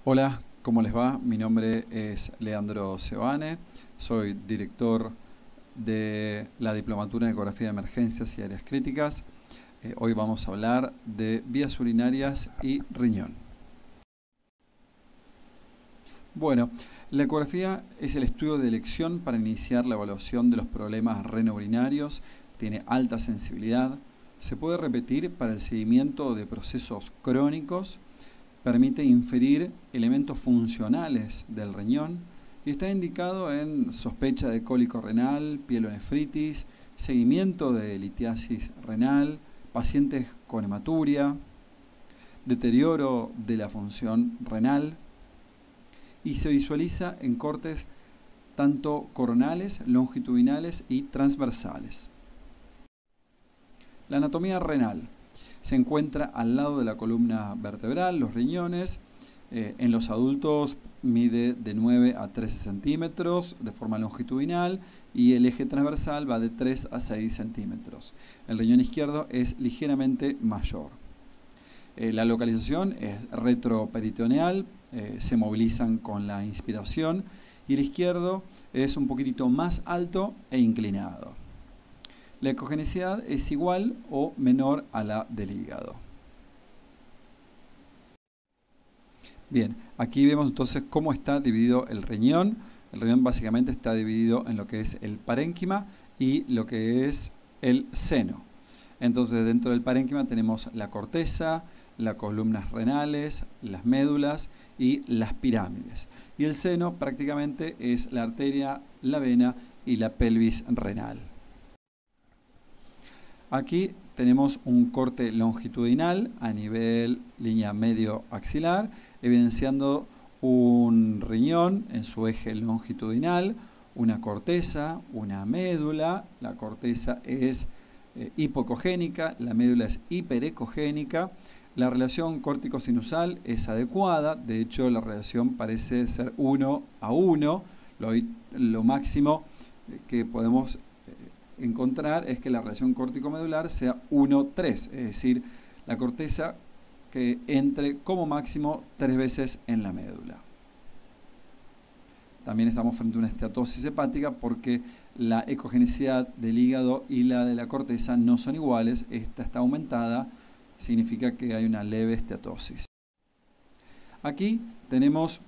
Hola, ¿cómo les va? Mi nombre es Leandro Sebane, soy director de la Diplomatura en Ecografía de Emergencias y Áreas Críticas. Hoy vamos a hablar de vías urinarias y riñón. Bueno, la ecografía es el estudio de elección para iniciar la evaluación de los problemas renourinarios, tiene alta sensibilidad, se puede repetir para el seguimiento de procesos crónicos, permite inferir elementos funcionales del riñón y está indicado en sospecha de cólico renal, pielonefritis, seguimiento de litiasis renal, pacientes con hematuria, deterioro de la función renal y se visualiza en cortes tanto coronales, longitudinales y transversales. La anatomía renal se encuentra al lado de la columna vertebral, los riñones. En los adultos mide de 9 a 13 centímetros de forma longitudinal y el eje transversal va de 3 a 6 centímetros. El riñón izquierdo es ligeramente mayor. La localización es retroperitoneal, se movilizan con la inspiración y el izquierdo es un poquitito más alto e inclinado. La ecogenicidad es igual o menor a la del hígado. Bien, aquí vemos entonces cómo está dividido el riñón. El riñón básicamente está dividido en lo que es el parénquima y lo que es el seno. Entonces dentro del parénquima tenemos la corteza, las columnas renales, las médulas y las pirámides. Y el seno prácticamente es la arteria, la vena y la pelvis renal. Aquí tenemos un corte longitudinal a nivel línea medio axilar, evidenciando un riñón en su eje longitudinal, una corteza, una médula. La corteza es hipocogénica, la médula es hiperecogénica. La relación córtico-sinusal es adecuada, de hecho la relación parece ser 1 a 1, lo máximo que podemos encontrar es que la relación córtico-medular sea 1-3, es decir, la corteza que entre como máximo 3 veces en la médula. También estamos frente a una esteatosis hepática porque la ecogenicidad del hígado y la de la corteza no son iguales, esta está aumentada, significa que hay una leve esteatosis. Aquí tenemos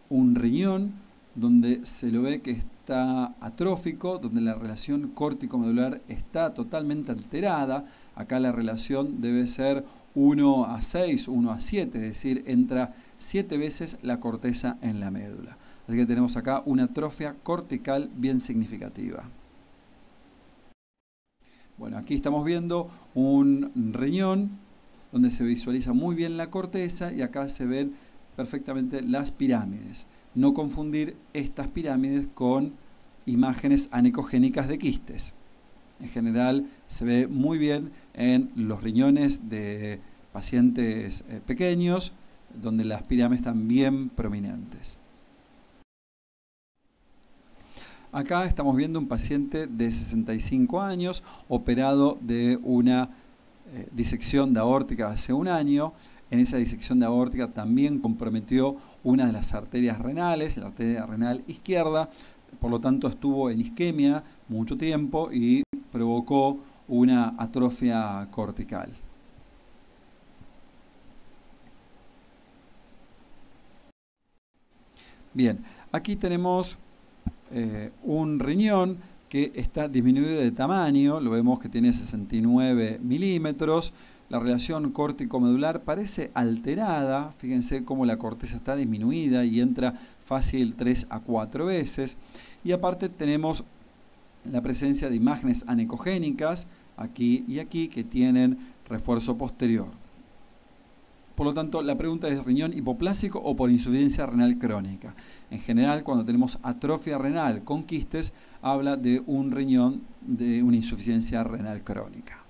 un riñón donde se lo ve que está atrófico, donde la relación córtico-medular está totalmente alterada. Acá la relación debe ser 1 a 6, 1 a 7, es decir, entra 7 veces la corteza en la médula. Así que tenemos acá una atrofia cortical bien significativa. Bueno, aquí estamos viendo un riñón donde se visualiza muy bien la corteza y acá se ven perfectamente las pirámides. No confundir estas pirámides con imágenes anecogénicas de quistes. En general se ve muy bien en los riñones de pacientes pequeños, donde las pirámides están bien prominentes. Acá estamos viendo un paciente de 65 años, operado de una disección de aórtica hace un año. En esa disección de aórtica también comprometió una de las arterias renales, la arteria renal izquierda, por lo tanto estuvo en isquemia mucho tiempo y provocó una atrofia cortical. Bien, aquí tenemos un riñón que está disminuido de tamaño, lo vemos que tiene 69 milímetros. La relación córtico-medular parece alterada, fíjense cómo la corteza está disminuida y entra fácil 3 a 4 veces. Y aparte tenemos la presencia de imágenes anecogénicas, aquí y aquí, que tienen refuerzo posterior. Por lo tanto, la pregunta es: ¿riñón hipoplásico o por insuficiencia renal crónica? En general, cuando tenemos atrofia renal con quistes, habla de un riñón de una insuficiencia renal crónica.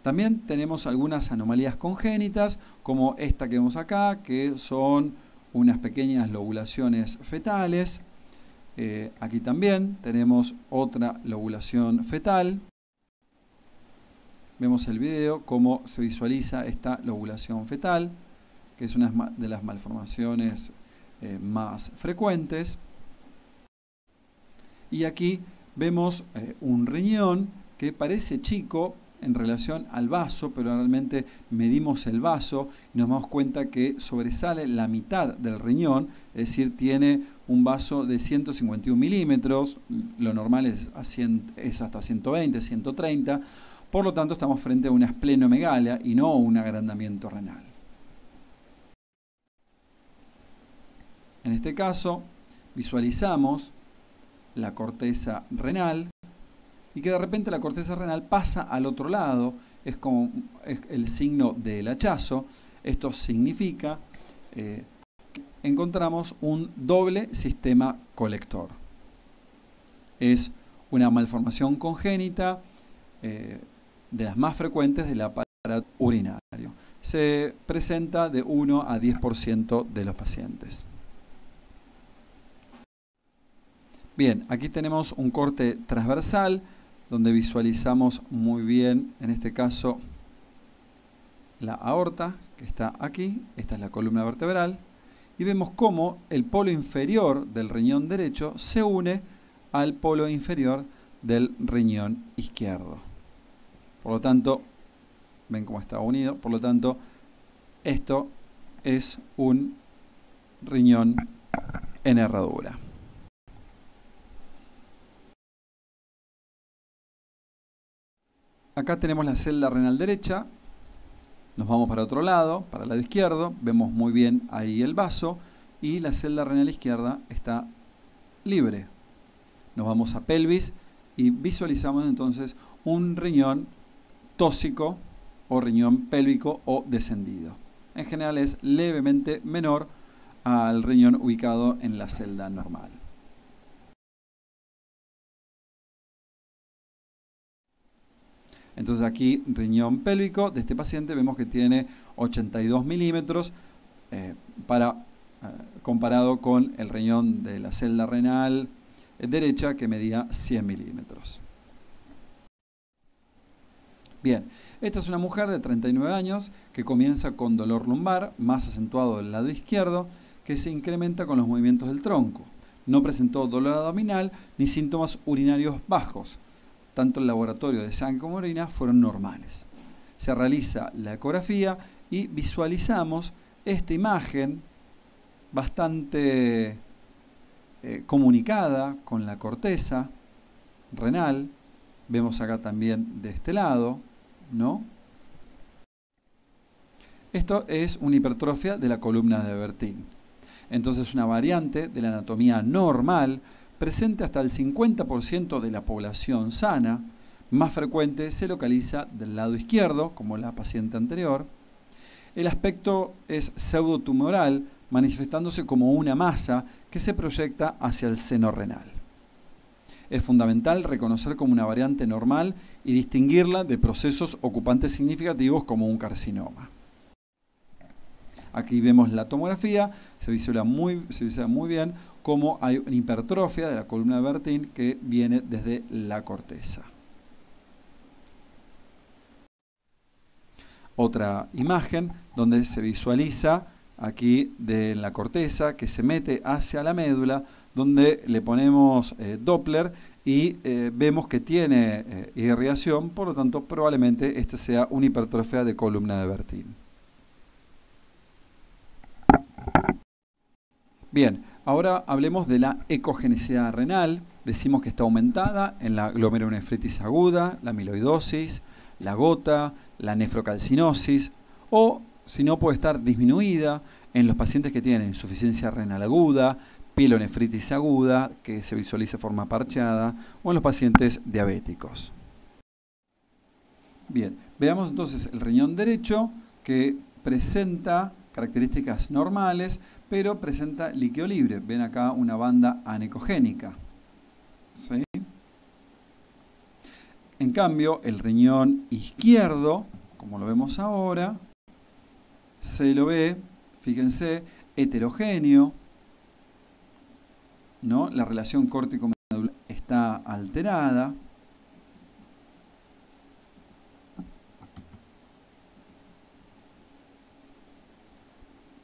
También tenemos algunas anomalías congénitas, como esta que vemos acá, que son unas pequeñas lobulaciones fetales. Aquí también tenemos otra lobulación fetal. Vemos el video, cómo se visualiza esta lobulación fetal, que es una de las malformaciones más frecuentes. Y aquí vemos un riñón que parece chico en relación al vaso, pero realmente medimos el vaso y nos damos cuenta que sobresale la mitad del riñón, es decir, tiene un vaso de 151 milímetros, lo normal es hasta 120, 130, por lo tanto estamos frente a una esplenomegalia y no un agrandamiento renal. En este caso, visualizamos la corteza renal y que de repente la corteza renal pasa al otro lado, es el signo del hachazo. Esto significa que encontramos un doble sistema colector. Es una malformación congénita de las más frecuentes del aparato urinario. Se presenta de 1 a 10% de los pacientes. Bien, aquí tenemos un corte transversal donde visualizamos muy bien, en este caso, la aorta que está aquí. Esta es la columna vertebral. Y vemos cómo el polo inferior del riñón derecho se une al polo inferior del riñón izquierdo. Por lo tanto, ven cómo está unido. Por lo tanto, esto es un riñón en herradura. Acá tenemos la celda renal derecha, nos vamos para otro lado, para el lado izquierdo, vemos muy bien ahí el vaso y la celda renal izquierda está libre. Nos vamos a pelvis y visualizamos entonces un riñón tóxico o riñón pélvico o descendido. En general es levemente menor al riñón ubicado en la celda normal. Entonces aquí, riñón pélvico de este paciente, vemos que tiene 82 milímetros comparado con el riñón de la celda renal derecha que medía 100 milímetros. Bien, esta es una mujer de 39 años que comienza con dolor lumbar, más acentuado del lado izquierdo, que se incrementa con los movimientos del tronco. No presentó dolor abdominal ni síntomas urinarios bajos. Tanto el laboratorio de sangre como orina fueron normales. Se realiza la ecografía y visualizamos esta imagen bastante comunicada con la corteza renal. Vemos acá también de este lado, ¿no? Esto es una hipertrofia de la columna de Bertin. Entonces, una variante de la anatomía normal presente hasta el 50% de la población sana, más frecuente se localiza del lado izquierdo, como la paciente anterior. El aspecto es pseudotumoral, manifestándose como una masa que se proyecta hacia el seno renal. Es fundamental reconocer como una variante normal y distinguirla de procesos ocupantes significativos como un carcinoma. Aquí vemos la tomografía, se visualiza muy bien cómo hay una hipertrofia de la columna de Bertin que viene desde la corteza. Otra imagen donde se visualiza aquí de la corteza que se mete hacia la médula, donde le ponemos Doppler y vemos que tiene irrigación, por lo tanto probablemente esta sea una hipertrofia de columna de Bertin. Bien, ahora hablemos de la ecogenicidad renal. Decimos que está aumentada en la glomerulonefritis aguda, la amiloidosis, la gota, la nefrocalcinosis, o si no puede estar disminuida en los pacientes que tienen insuficiencia renal aguda, pielonefritis aguda, que se visualiza de forma parcheada, o en los pacientes diabéticos. Bien, veamos entonces el riñón derecho que presenta características normales, pero presenta líquido libre. Ven acá una banda anecogénica. ¿Sí? En cambio, el riñón izquierdo, como lo vemos ahora, se lo ve, fíjense, heterogéneo, ¿no? La relación córtico-medular está alterada.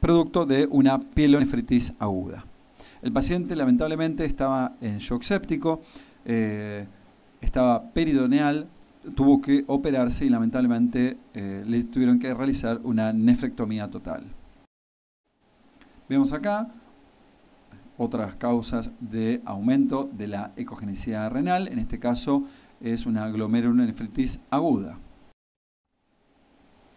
producto de una pielonefritis aguda. El paciente lamentablemente estaba en shock séptico, estaba peritoneal, tuvo que operarse y lamentablemente le tuvieron que realizar una nefrectomía total. Vemos acá otras causas de aumento de la ecogenicidad renal, en este caso es una glomerulonefritis aguda.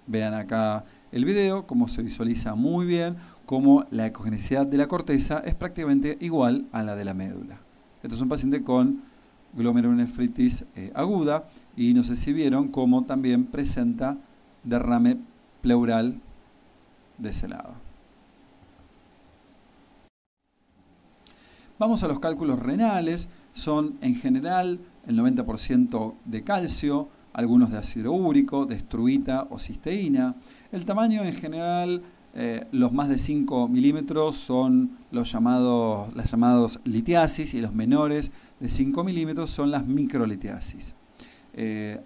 Vean acá el video, cómo se visualiza muy bien, cómo la ecogenicidad de la corteza es prácticamente igual a la de la médula. Este es un paciente con glomerulonefritis aguda y no sé si vieron cómo también presenta derrame pleural de ese lado. Vamos a los cálculos renales, son en general el 90% de calcio, algunos de ácido úrico, de estruita o cisteína. El tamaño en general, los más de 5 milímetros son las llamadas litiasis y los menores de 5 milímetros son las microlitiasis.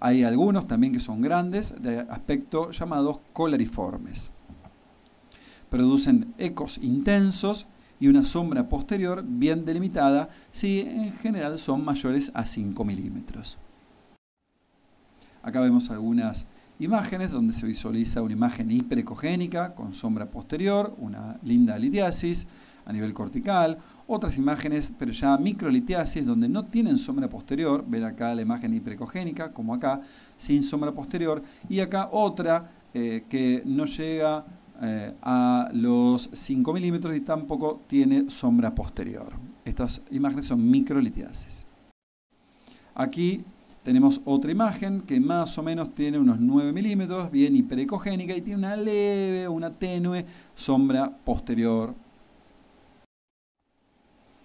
Hay algunos también que son grandes, de aspecto llamados colariformes. Producen ecos intensos y una sombra posterior bien delimitada si en general son mayores a 5 milímetros. Acá vemos algunas imágenes donde se visualiza una imagen hiperecogénica con sombra posterior, una linda litiasis a nivel cortical, otras imágenes pero ya microlitiasis donde no tienen sombra posterior, ven acá la imagen hiperecogénica como acá, sin sombra posterior, y acá otra que no llega a los 5 milímetros y tampoco tiene sombra posterior. Estas imágenes son microlitiasis. Aquí tenemos otra imagen que más o menos tiene unos 9 milímetros, bien hiperecogénica y tiene una leve, una tenue sombra posterior.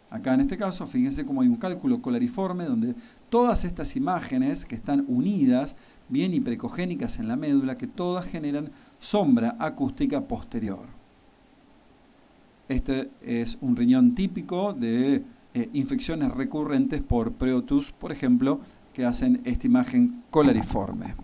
Acá en este caso, fíjense cómo hay un cálculo colariforme donde todas estas imágenes que están unidas, bien hiperecogénicas en la médula, que todas generan sombra acústica posterior. Este es un riñón típico de infecciones recurrentes por Preotus, por ejemplo, que hacen esta imagen colariforme.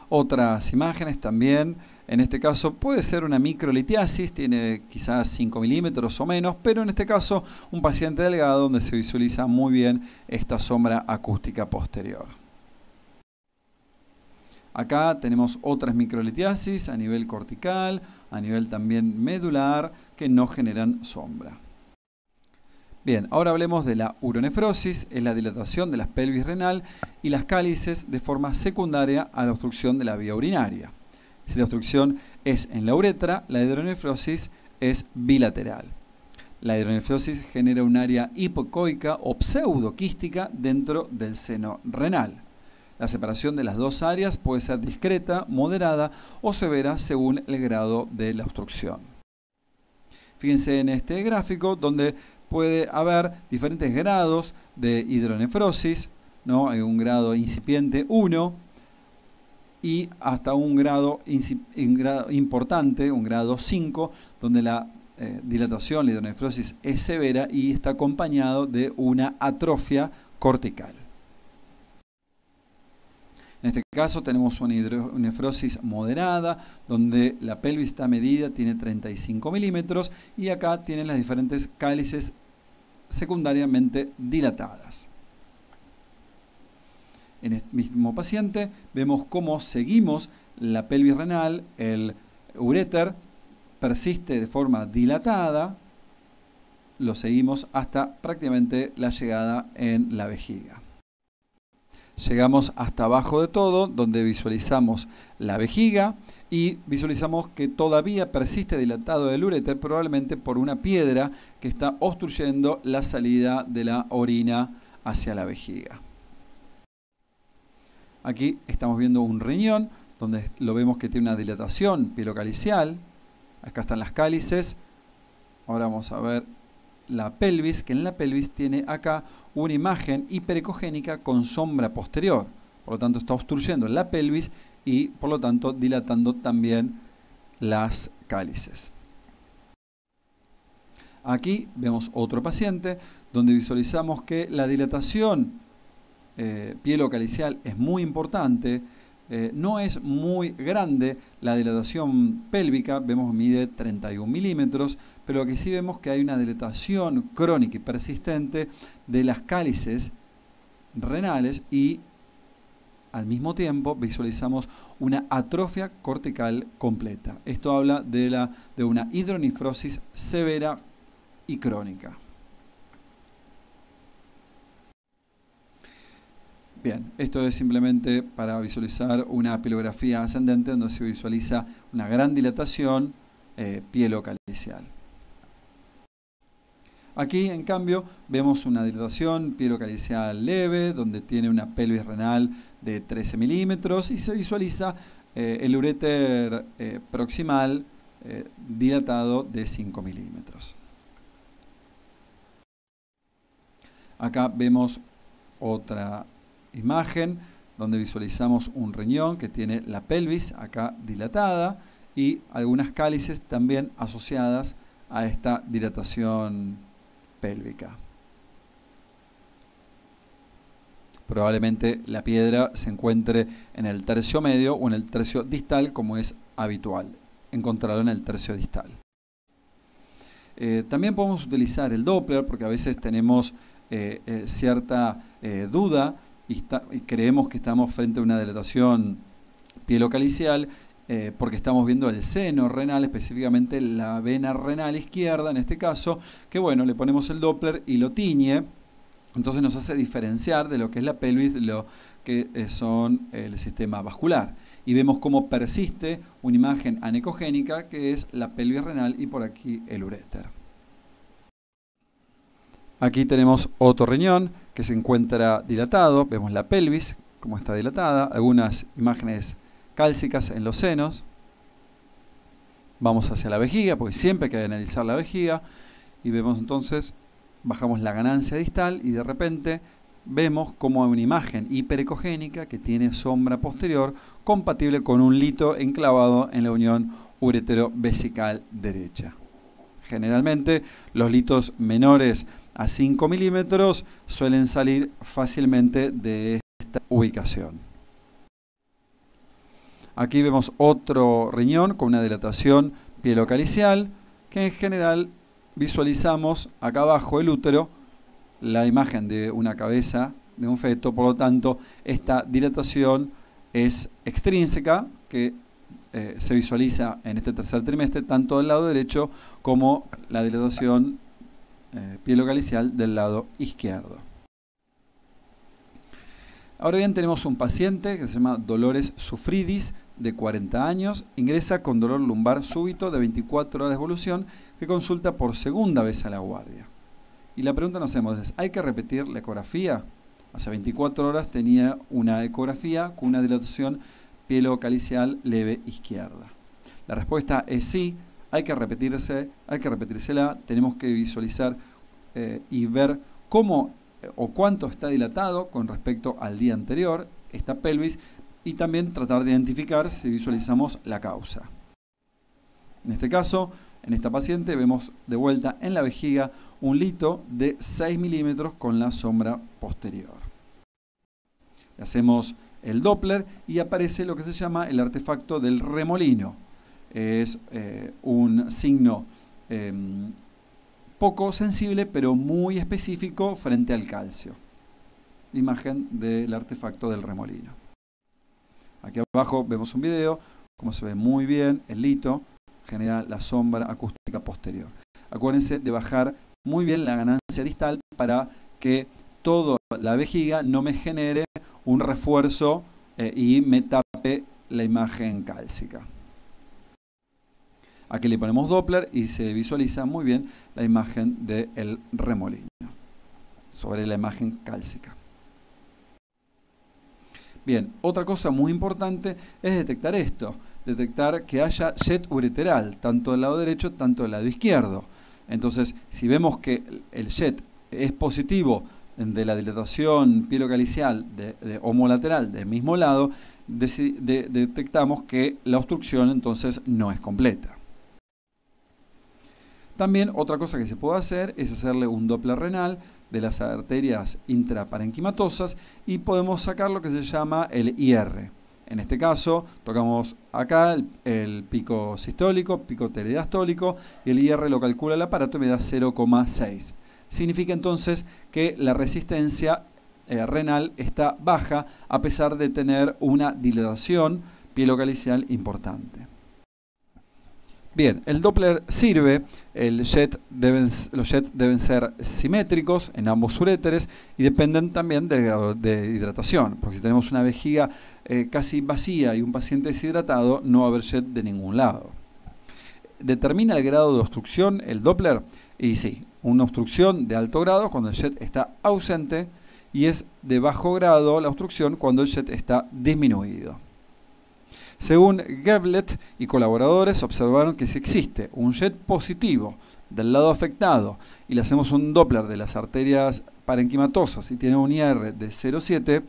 Otras imágenes también, en este caso puede ser una microlitiasis, tiene quizás 5 milímetros o menos, pero en este caso un paciente delgado donde se visualiza muy bien esta sombra acústica posterior. Acá tenemos otras microlitiasis a nivel cortical, a nivel también medular, que no generan sombra. Bien, ahora hablemos de la uronefrosis, es la dilatación de la pelvis renal y las cálices de forma secundaria a la obstrucción de la vía urinaria. Si la obstrucción es en la uretra, la hidronefrosis es bilateral. La hidronefrosis genera un área hipocoica o pseudoquística dentro del seno renal. La separación de las dos áreas puede ser discreta, moderada o severa según el grado de la obstrucción. Fíjense en este gráfico donde puede haber diferentes grados de hidronefrosis, ¿no? Hay un grado incipiente 1 y hasta un grado importante, un grado 5, donde la dilatación, la hidronefrosis es severa y está acompañado de una atrofia cortical. En este caso tenemos una hidronefrosis moderada, donde la pelvis está medida, tiene 35 milímetros, y acá tienen las diferentes cálices secundariamente dilatadas. En este mismo paciente vemos cómo seguimos la pelvis renal, el uréter persiste de forma dilatada, lo seguimos hasta prácticamente la llegada en la vejiga. Llegamos hasta abajo de todo, donde visualizamos la vejiga y visualizamos que todavía persiste dilatado el uréter, probablemente por una piedra que está obstruyendo la salida de la orina hacia la vejiga. Aquí estamos viendo un riñón, donde lo vemos que tiene una dilatación pielocalicial. Acá están las cálices. Ahora vamos a ver la pelvis, que en la pelvis tiene acá una imagen hiperecogénica con sombra posterior. Por lo tanto está obstruyendo la pelvis y por lo tanto dilatando también las cálices. Aquí vemos otro paciente donde visualizamos que la dilatación pielocalicial es muy importante, no es muy grande la dilatación pélvica, vemos que mide 31 milímetros, pero aquí sí vemos que hay una dilatación crónica y persistente de las cálices renales y al mismo tiempo visualizamos una atrofia cortical completa. Esto habla de una hidronefrosis severa y crónica. Bien, esto es simplemente para visualizar una pilografía ascendente donde se visualiza una gran dilatación pielocalicial. Aquí, en cambio, vemos una dilatación pielocalicial leve, donde tiene una pelvis renal de 13 milímetros y se visualiza el uréter proximal dilatado de 5 milímetros. Acá vemos otra imagen donde visualizamos un riñón que tiene la pelvis acá dilatada y algunas cálices también asociadas a esta dilatación pélvica. Probablemente la piedra se encuentre en el tercio medio o en el tercio distal, como es habitual encontrarlo en el tercio distal. También podemos utilizar el Doppler porque a veces tenemos cierta duda y creemos que estamos frente a una dilatación pielocalicial porque estamos viendo el seno renal, específicamente la vena renal izquierda en este caso, que bueno, le ponemos el Doppler y lo tiñe, entonces nos hace diferenciar de lo que es la pelvis, lo que son el sistema vascular. Y vemos cómo persiste una imagen anecogénica que es la pelvis renal y por aquí el uréter. Aquí tenemos otro riñón que se encuentra dilatado, vemos la pelvis, como está dilatada, algunas imágenes cálcicas en los senos. Vamos hacia la vejiga, porque siempre hay que analizar la vejiga, y vemos entonces, bajamos la ganancia distal y de repente vemos como hay una imagen hiperecogénica que tiene sombra posterior compatible con un lito enclavado en la unión uretero-vesical derecha. Generalmente los litos menores a 5 milímetros suelen salir fácilmente de esta ubicación. Aquí vemos otro riñón con una dilatación pielocalicial que en general visualizamos acá abajo el útero, la imagen de una cabeza de un feto, por lo tanto esta dilatación es extrínseca que se visualiza en este tercer trimestre tanto del lado derecho como la dilatación pielocalicial del lado izquierdo. Ahora bien, tenemos un paciente que se llama Dolores Sufridis, de 40 años, ingresa con dolor lumbar súbito de 24 horas de evolución, que consulta por segunda vez a la guardia. Y la pregunta nos hacemos es, ¿hay que repetir la ecografía? Hace 24 horas tenía una ecografía con una dilatación pielocalicial leve izquierda. La respuesta es sí, hay que repetírsela, tenemos que visualizar y ver cómo o cuánto está dilatado con respecto al día anterior esta pelvis y también tratar de identificar si visualizamos la causa. En este caso, en esta paciente vemos de vuelta en la vejiga un lito de 6 milímetros con la sombra posterior. Le hacemos el Doppler y aparece lo que se llama el artefacto del remolino. Es un signo poco sensible pero muy específico frente al calcio. Imagen del artefacto del remolino. Aquí abajo vemos un video, como se ve muy bien el lito, genera la sombra acústica posterior. Acuérdense de bajar muy bien la ganancia distal para que toda la vejiga no me genere un refuerzo y me tape la imagen cálcica. Aquí le ponemos Doppler y se visualiza muy bien la imagen del remolino sobre la imagen cálcica. Bien, otra cosa muy importante es detectar esto, detectar que haya jet ureteral, tanto del lado derecho, tanto del lado izquierdo. Entonces, si vemos que el jet es positivo de la dilatación pielocalicial homolateral del mismo lado, detectamos que la obstrucción entonces no es completa. También otra cosa que se puede hacer es hacerle un Doppler renal de las arterias intraparenquimatosas y podemos sacar lo que se llama el IR. En este caso, tocamos acá el pico sistólico, pico telediastólico, y el IR lo calcula el aparato y me da 0,6. Significa entonces que la resistencia renal está baja a pesar de tener una dilatación pielocalicial importante. Bien, el Doppler sirve, los jets deben ser simétricos en ambos uréteres y dependen también del grado de hidratación, porque si tenemos una vejiga casi vacía y un paciente deshidratado, no va a haber jet de ningún lado. ¿Determina el grado de obstrucción el Doppler? Y sí, una obstrucción de alto grado cuando el jet está ausente y es de bajo grado la obstrucción cuando el jet está disminuido. Según Gevlet y colaboradores, observaron que si existe un jet positivo del lado afectado y le hacemos un Doppler de las arterias parenquimatosas y tiene un IR de 0,7,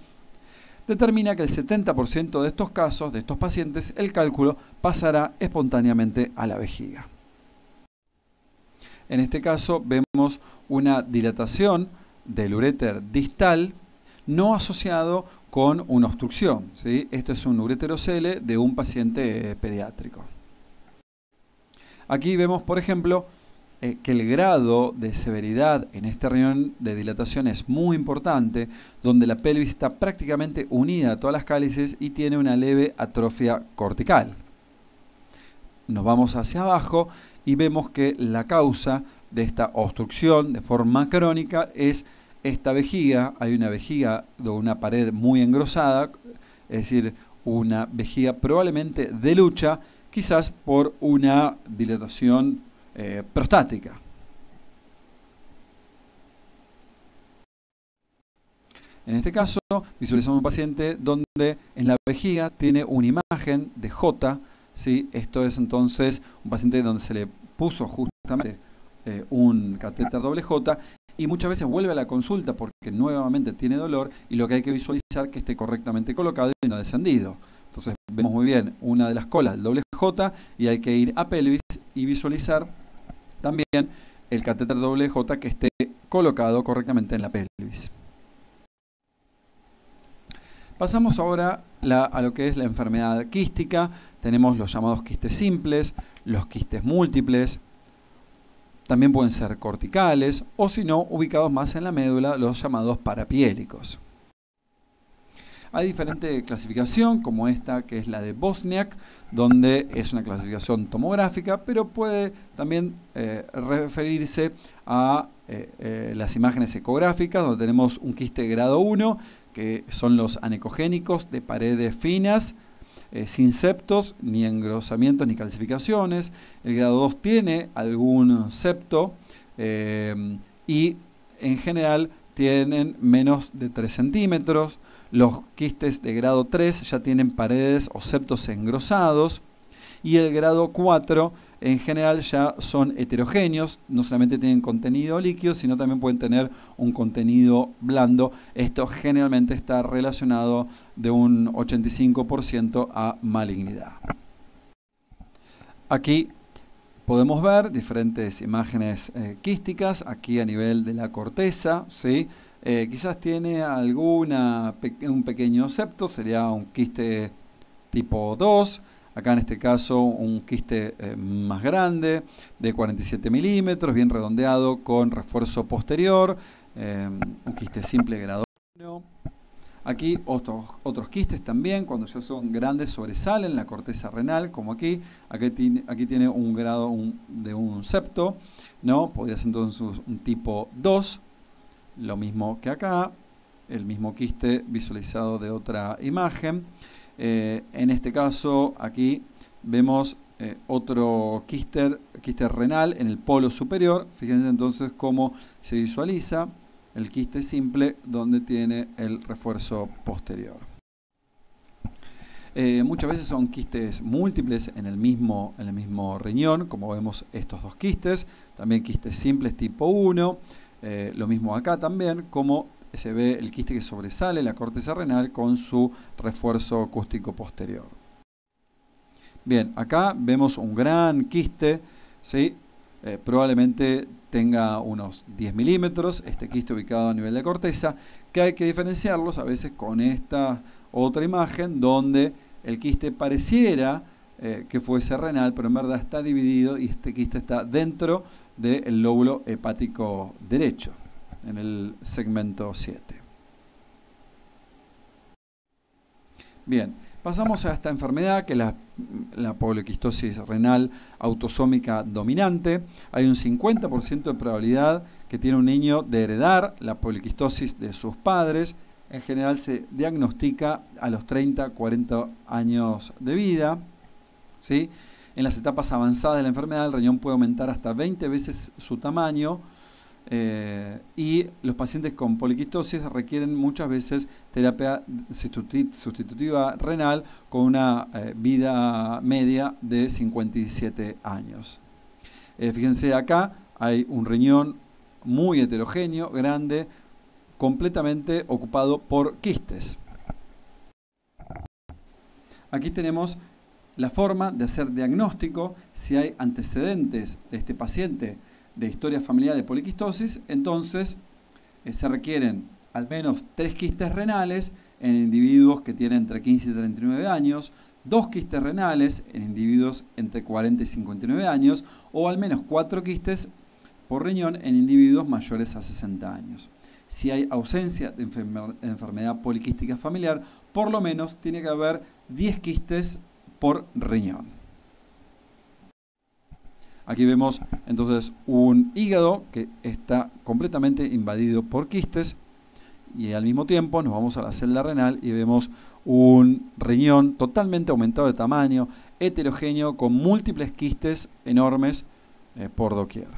determina que el 70% de estos casos, de estos pacientes, el cálculo pasará espontáneamente a la vejiga. En este caso vemos una dilatación del uréter distal no asociado con una obstrucción, ¿sí? Esto es un ureterocele de un paciente pediátrico. Aquí vemos, por ejemplo, que el grado de severidad en este riñón de dilatación es muy importante, donde la pelvis está prácticamente unida a todas las cálices y tiene una leve atrofia cortical. Nos vamos hacia abajo y vemos que la causa de esta obstrucción de forma crónica es esta vejiga. Hay una vejiga de una pared muy engrosada, es decir, una vejiga probablemente de lucha, quizás por una dilatación prostática. En este caso, visualizamos un paciente donde en la vejiga tiene una imagen de J, ¿sí? Esto es entonces un paciente donde se le puso justamente un catéter doble J y muchas veces vuelve a la consulta porque nuevamente tiene dolor y lo que hay que visualizar es que esté correctamente colocado y no descendido. Entonces vemos muy bien una de las colas del doble J y hay que ir a pelvis y visualizar también el catéter doble J que esté colocado correctamente en la pelvis. Pasamos ahora a lo que es la enfermedad quística. Tenemos los llamados quistes simples, los quistes múltiples. También pueden ser corticales o, si no, ubicados más en la médula, los llamados parapiélicos. Hay diferente clasificación, como esta que es la de Bosniak, donde es una clasificación tomográfica, pero puede también referirse a las imágenes ecográficas, donde tenemos un quiste grado 1, que son los anecogénicos de paredes finas, sin septos, ni engrosamientos, ni calcificaciones. El grado 2 tiene algún septo y en general tienen menos de 3 centímetros. Los quistes de grado 3 ya tienen paredes o septos engrosados. Y el grado 4 en general ya son heterogéneos, no solamente tienen contenido líquido, sino también pueden tener un contenido blando. Esto generalmente está relacionado de un 85% a malignidad. Aquí podemos ver diferentes imágenes quísticas, aquí a nivel de la corteza, ¿sí? Quizás tiene un pequeño septo, sería un quiste tipo 2. Acá en este caso un quiste más grande, de 47 milímetros, bien redondeado con refuerzo posterior, un quiste simple grado 1. Aquí otros quistes también, cuando ya son grandes, sobresalen la corteza renal, como aquí. Aquí tiene un grado de un septo, ¿no? Podría ser entonces un tipo 2, lo mismo que acá, el mismo quiste visualizado de otra imagen. En este caso aquí vemos otro quiste renal en el polo superior. Fíjense entonces cómo se visualiza el quiste simple donde tiene el refuerzo posterior. Muchas veces son quistes múltiples en el mismo riñón, como vemos estos dos quistes, también quistes simples tipo 1, lo mismo acá también, como se ve el quiste que sobresale la corteza renal con su refuerzo acústico posterior. Bien, acá vemos un gran quiste, ¿sí? Probablemente tenga unos 10 milímetros, este quiste ubicado a nivel de corteza, que hay que diferenciarlos a veces con esta otra imagen donde el quiste pareciera que fuese renal, pero en verdad está dividido y este quiste está dentro del lóbulo hepático derecho, en el segmento 7. Bien, pasamos a esta enfermedad que es la poliquistosis renal autosómica dominante. Hay un 50% de probabilidad que tiene un niño de heredar la poliquistosis de sus padres. En general se diagnostica a los 30, 40 años de vida. ¿Sí? En las etapas avanzadas de la enfermedad, el riñón puede aumentar hasta 20 veces su tamaño y los pacientes con poliquistosis requieren muchas veces terapia sustitutiva renal con una vida media de 57 años. Fíjense acá, hay un riñón muy heterogéneo, grande, completamente ocupado por quistes. Aquí tenemos la forma de hacer diagnóstico si hay antecedentes de este paciente de historia familiar de poliquistosis. Entonces se requieren al menos 3 quistes renales en individuos que tienen entre 15 y 39 años, 2 quistes renales en individuos entre 40 y 59 años o al menos 4 quistes por riñón en individuos mayores a 60 años. Si hay ausencia de enfermedad poliquística familiar, por lo menos tiene que haber 10 quistes por riñón. Aquí vemos entonces un hígado que está completamente invadido por quistes y al mismo tiempo nos vamos a la celda renal y vemos un riñón totalmente aumentado de tamaño, heterogéneo, con múltiples quistes enormes por doquier.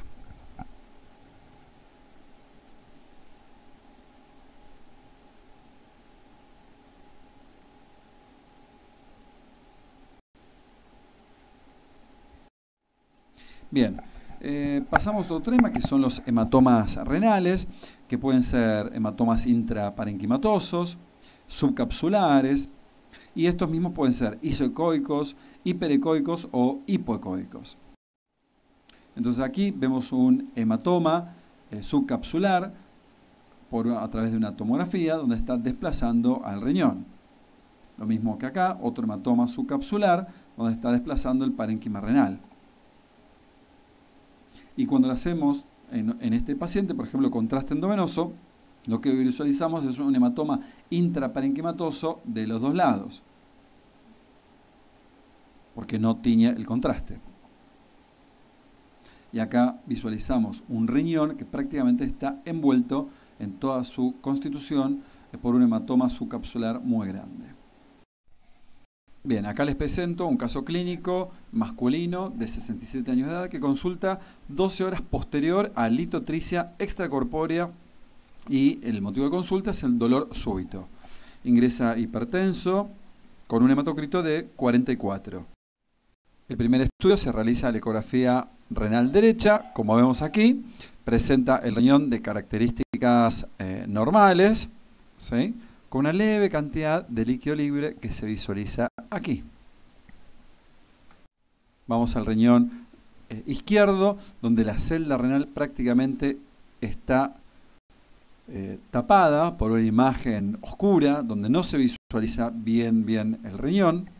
Bien, pasamos a otro tema que son los hematomas renales, que pueden ser hematomas intraparenquimatosos, subcapsulares, y estos mismos pueden ser isoecoicos, hiperecoicos o hipoecoicos. Entonces aquí vemos un hematoma subcapsular a través de una tomografía donde está desplazando al riñón. Lo mismo que acá, otro hematoma subcapsular donde está desplazando el parénquima renal. Y cuando lo hacemos en este paciente, por ejemplo, contraste endovenoso, lo que visualizamos es un hematoma intraparenquimatoso de los dos lados, porque no tiñe el contraste. Y acá visualizamos un riñón que prácticamente está envuelto en toda su constitución por un hematoma subcapsular muy grande. Bien, acá les presento un caso clínico masculino de 67 años de edad que consulta 12 horas posterior a litotricia extracorpórea y el motivo de consulta es el dolor súbito. Ingresa hipertenso con un hematocrito de 44. El primer estudio se realiza a la ecografía renal derecha, como vemos aquí, presenta el riñón de características normales, ¿sí?, con una leve cantidad de líquido libre que se visualiza aquí. Vamos al riñón izquierdo, donde la celda renal prácticamente está tapada por una imagen oscura, donde no se visualiza bien el riñón.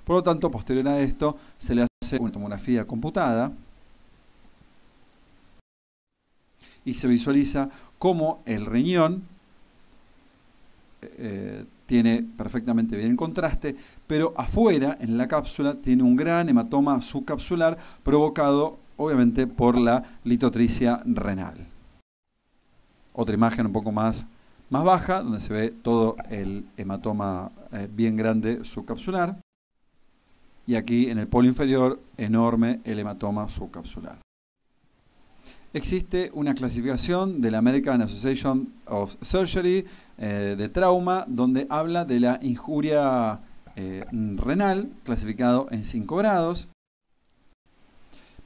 Por lo tanto, posterior a esto, se le hace una tomografía computada y se visualiza cómo el riñón tiene perfectamente bien el contraste, pero afuera, en la cápsula, tiene un gran hematoma subcapsular provocado, obviamente, por la litotricia renal. Otra imagen un poco más baja, donde se ve todo el hematoma bien grande subcapsular. Y aquí, en el polo inferior, enorme el hematoma subcapsular. Existe una clasificación de la American Association of Surgery de trauma donde habla de la injuria renal, clasificado en 5 grados.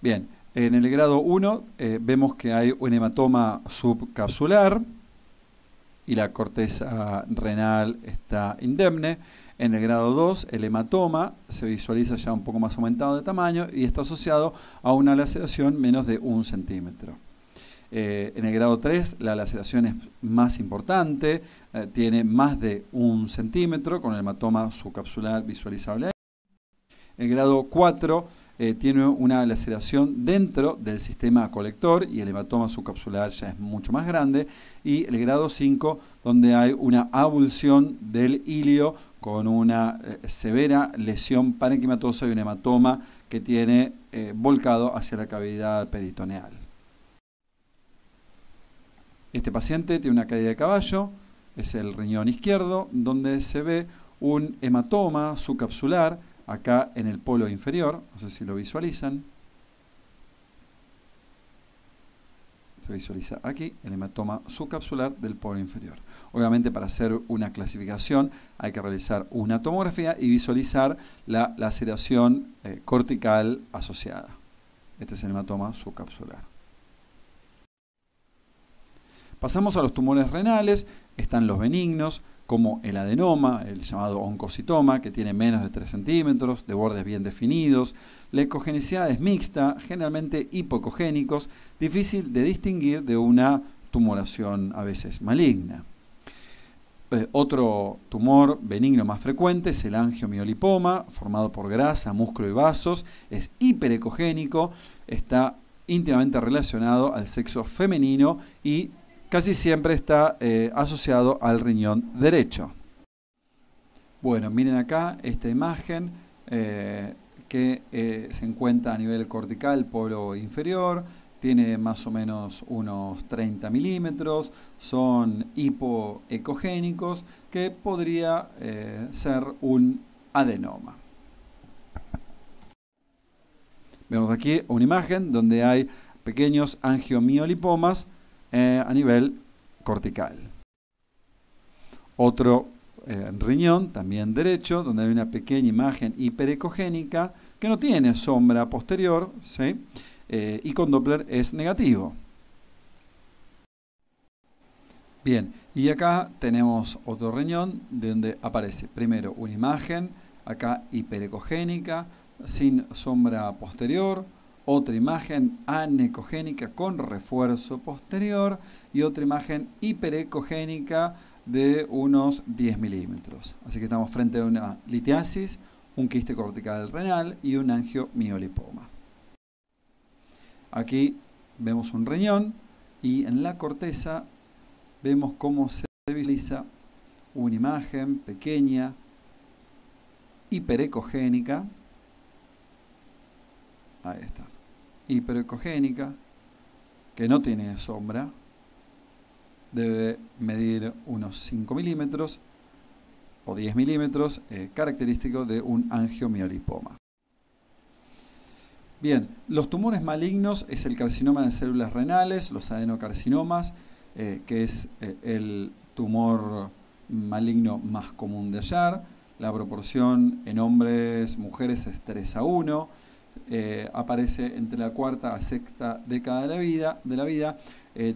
Bien, en el grado 1 vemos que hay un hematoma subcapsular y la corteza renal está indemne. En el grado 2 el hematoma se visualiza ya un poco más aumentado de tamaño y está asociado a una laceración menos de 1 centímetro. En el grado 3 la laceración es más importante, tiene más de 1 centímetro con el hematoma subcapsular visualizable ahí. El grado 4 tiene una laceración dentro del sistema colector y el hematoma subcapsular ya es mucho más grande. Y el grado 5, donde hay una avulsión del ilio con una severa lesión parenquimatosa y un hematoma que tiene volcado hacia la cavidad peritoneal. Este paciente tiene una caída de caballo, es el riñón izquierdo, donde se ve un hematoma subcapsular acá en el polo inferior, no sé si lo visualizan. Se visualiza aquí el hematoma subcapsular del polo inferior. Obviamente, para hacer una clasificación hay que realizar una tomografía y visualizar la laceración cortical asociada. Este es el hematoma subcapsular. Pasamos a los tumores renales. Están los benignos, como el adenoma, el llamado oncocitoma, que tiene menos de 3 centímetros, de bordes bien definidos. La ecogenicidad es mixta, generalmente hipoecogénicos, difícil de distinguir de una tumoración a veces maligna. Otro tumor benigno más frecuente es el angiomiolipoma, formado por grasa, músculo y vasos. Es hiperecogénico, está íntimamente relacionado al sexo femenino y casi siempre está asociado al riñón derecho. Bueno, miren acá esta imagen que se encuentra a nivel cortical, polo inferior. Tiene más o menos unos 30 milímetros. Son hipoecogénicos, que podría ser un adenoma. Vemos aquí una imagen donde hay pequeños angiomiolipomas a nivel cortical. Otro riñón, también derecho, donde hay una pequeña imagen hiperecogénica que no tiene sombra posterior, ¿sí? Y con Doppler es negativo. Bien, y acá tenemos otro riñón donde aparece primero una imagen, acá hiperecogénica, sin sombra posterior. Otra imagen anecogénica con refuerzo posterior y otra imagen hiperecogénica de unos 10 milímetros. Así que estamos frente a una litiasis, un quiste cortical renal y un angiomiolipoma. Aquí vemos un riñón y en la corteza vemos cómo se visualiza una imagen pequeña, hiperecogénica. Ahí está. Hiperecogénica, que no tiene sombra, debe medir unos 5 milímetros o 10 milímetros, característico de un angiomiolipoma. Bien, los tumores malignos es el carcinoma de células renales, los adenocarcinomas, que es el tumor maligno más común de hallar. La proporción en hombres, mujeres es 3:1. Aparece entre la cuarta a sexta década de la vida,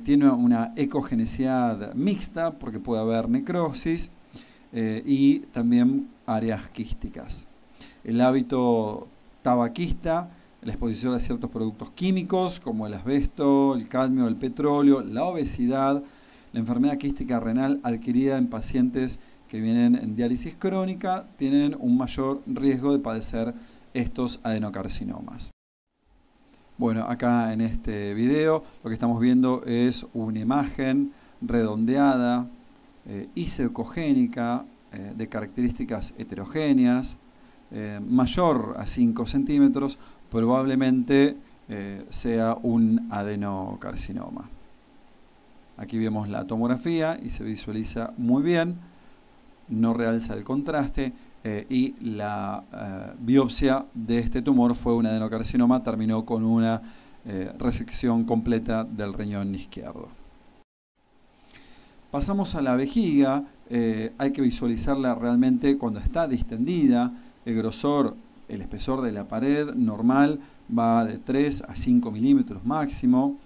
tiene una ecogenicidad mixta porque puede haber necrosis y también áreas quísticas. El hábito tabaquista, la exposición a ciertos productos químicos como el asbesto, el cadmio, el petróleo, la obesidad, la enfermedad quística renal adquirida en pacientes que vienen en diálisis crónica, tienen un mayor riesgo de padecer estos adenocarcinomas. Bueno, acá en este video lo que estamos viendo es una imagen redondeada, isocogénica, de características heterogéneas, mayor a 5 centímetros, probablemente sea un adenocarcinoma. Aquí vemos la tomografía y se visualiza muy bien, no realza el contraste. Y la biopsia de este tumor fue un adenocarcinoma, terminó con una resección completa del riñón izquierdo. Pasamos a la vejiga. Hay que visualizarla realmente cuando está distendida. El grosor, el espesor de la pared normal va de 3 a 5 milímetros máximo.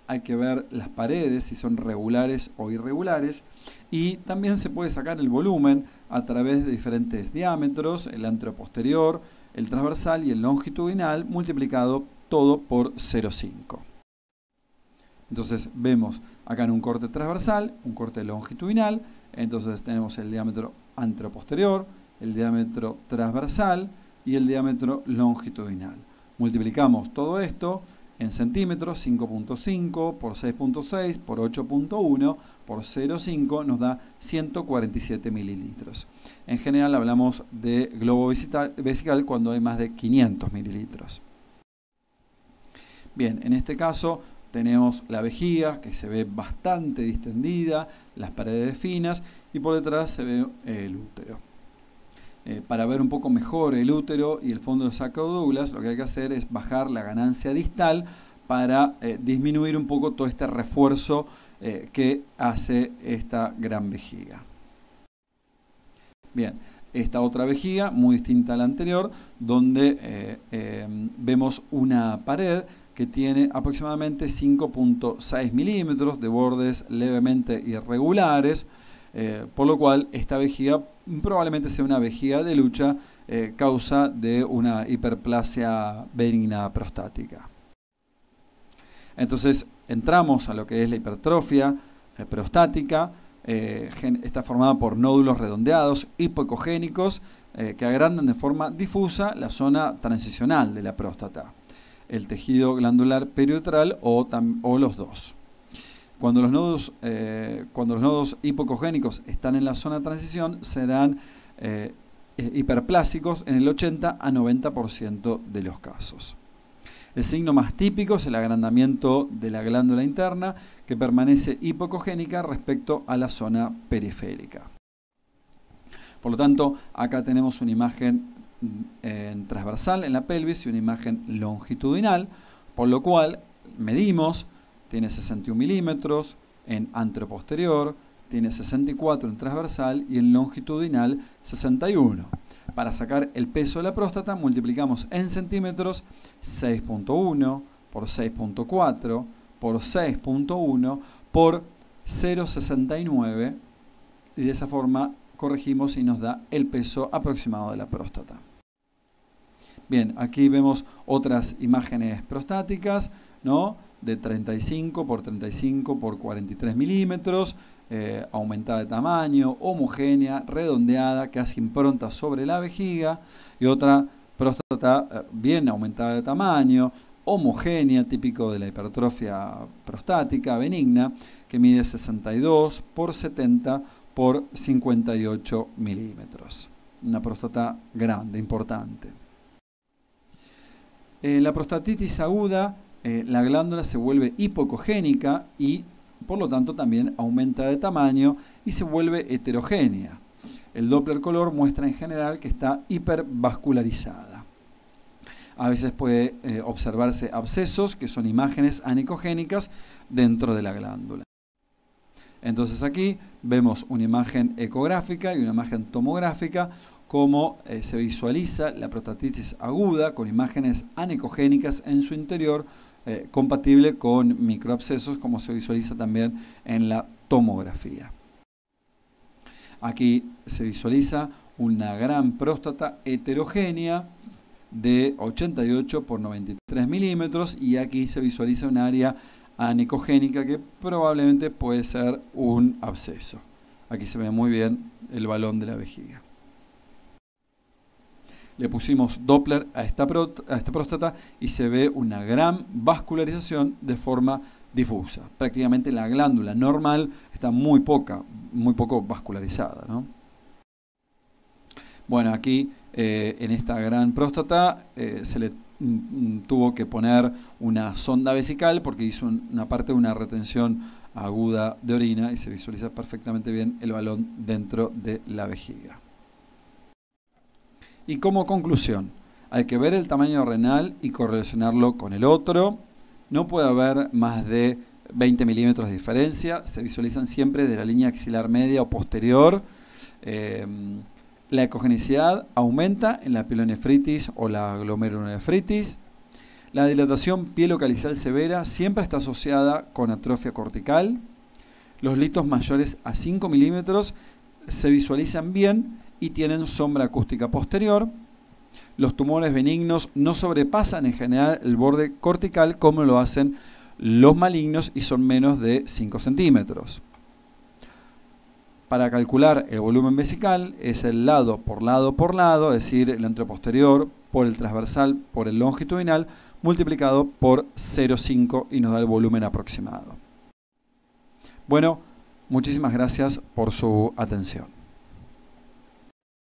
Hay que ver las paredes, si son regulares o irregulares. Y también se puede sacar el volumen a través de diferentes diámetros, el anteroposterior, el transversal y el longitudinal, multiplicado todo por 0,5. Entonces vemos acá en un corte transversal, un corte longitudinal, entonces tenemos el diámetro anteroposterior, el diámetro transversal y el diámetro longitudinal. Multiplicamos todo esto en centímetros, 5.5 por 6.6 por 8.1 por 0.5 nos da 147 mililitros. En general hablamos de globo vesical cuando hay más de 500 mililitros. Bien, en este caso tenemos la vejiga que se ve bastante distendida, las paredes finas y por detrás se ve el útero. Para ver un poco mejor el útero y el fondo del saco de Douglas, lo que hay que hacer es bajar la ganancia distal para disminuir un poco todo este refuerzo que hace esta gran vejiga. Bien, esta otra vejiga, muy distinta a la anterior, donde vemos una pared que tiene aproximadamente 5.6 milímetros de bordes levemente irregulares, por lo cual esta vejiga probablemente sea una vejiga de lucha causa de una hiperplasia benigna prostática. Entonces entramos a lo que es la hipertrofia prostática. Está formada por nódulos redondeados hipoecogénicos que agrandan de forma difusa la zona transicional de la próstata, el tejido glandular periuteral o los dos. Cuando los nodos hipoecogénicos están en la zona de transición, serán hiperplásicos en el 80 a 90% de los casos. El signo más típico es el agrandamiento de la glándula interna, que permanece hipoecogénica respecto a la zona periférica. Por lo tanto, acá tenemos una imagen transversal en la pelvis y una imagen longitudinal, por lo cual medimos. Tiene 61 milímetros en anteroposterior, tiene 64 en transversal y en longitudinal 61. Para sacar el peso de la próstata multiplicamos en centímetros 6.1 por 6.4 por 6.1 por 0.69 y de esa forma corregimos y nos da el peso aproximado de la próstata. Bien, aquí vemos otras imágenes prostáticas, ¿no? De 35 por 35 por 43 milímetros, aumentada de tamaño, homogénea, redondeada, que hace impronta sobre la vejiga, y otra próstata bien aumentada de tamaño, homogénea, típico de la hipertrofia prostática benigna, que mide 62 por 70 por 58 milímetros. Una próstata grande, importante. La prostatitis aguda, la glándula se vuelve hipoecogénica y por lo tanto también aumenta de tamaño y se vuelve heterogénea. El Doppler color muestra en general que está hipervascularizada. A veces puede observarse abscesos, que son imágenes anicogénicas dentro de la glándula. Entonces aquí vemos una imagen ecográfica y una imagen tomográfica, cómo se visualiza la prostatitis aguda con imágenes anicogénicas en su interior, compatible con microabscesos, como se visualiza también en la tomografía. Aquí se visualiza una gran próstata heterogénea de 88 por 93 milímetros y aquí se visualiza un área anicogénica que probablemente puede ser un absceso. Aquí se ve muy bien el balón de la vejiga. Le pusimos Doppler a esta próstata y se ve una gran vascularización de forma difusa. Prácticamente la glándula normal está muy poco vascularizada, ¿no? Bueno, aquí en esta gran próstata se le tuvo que poner una sonda vesical porque hizo una parte de una retención aguda de orina y se visualiza perfectamente bien el balón dentro de la vejiga. Y como conclusión, hay que ver el tamaño renal y correlacionarlo con el otro. No puede haber más de 20 milímetros de diferencia. Se visualizan siempre de la línea axilar media o posterior. La ecogenicidad aumenta en la pielonefritis o la glomerulonefritis. La dilatación pielocalizal severa siempre está asociada con atrofia cortical. Los litos mayores a 5 milímetros se visualizan bien y tienen sombra acústica posterior. Los tumores benignos no sobrepasan en general el borde cortical como lo hacen los malignos y son menos de 5 centímetros. Para calcular el volumen vesical es el lado por lado, es decir, el anteroposterior por el transversal por el longitudinal, multiplicado por 0,5 y nos da el volumen aproximado. Bueno, muchísimas gracias por su atención.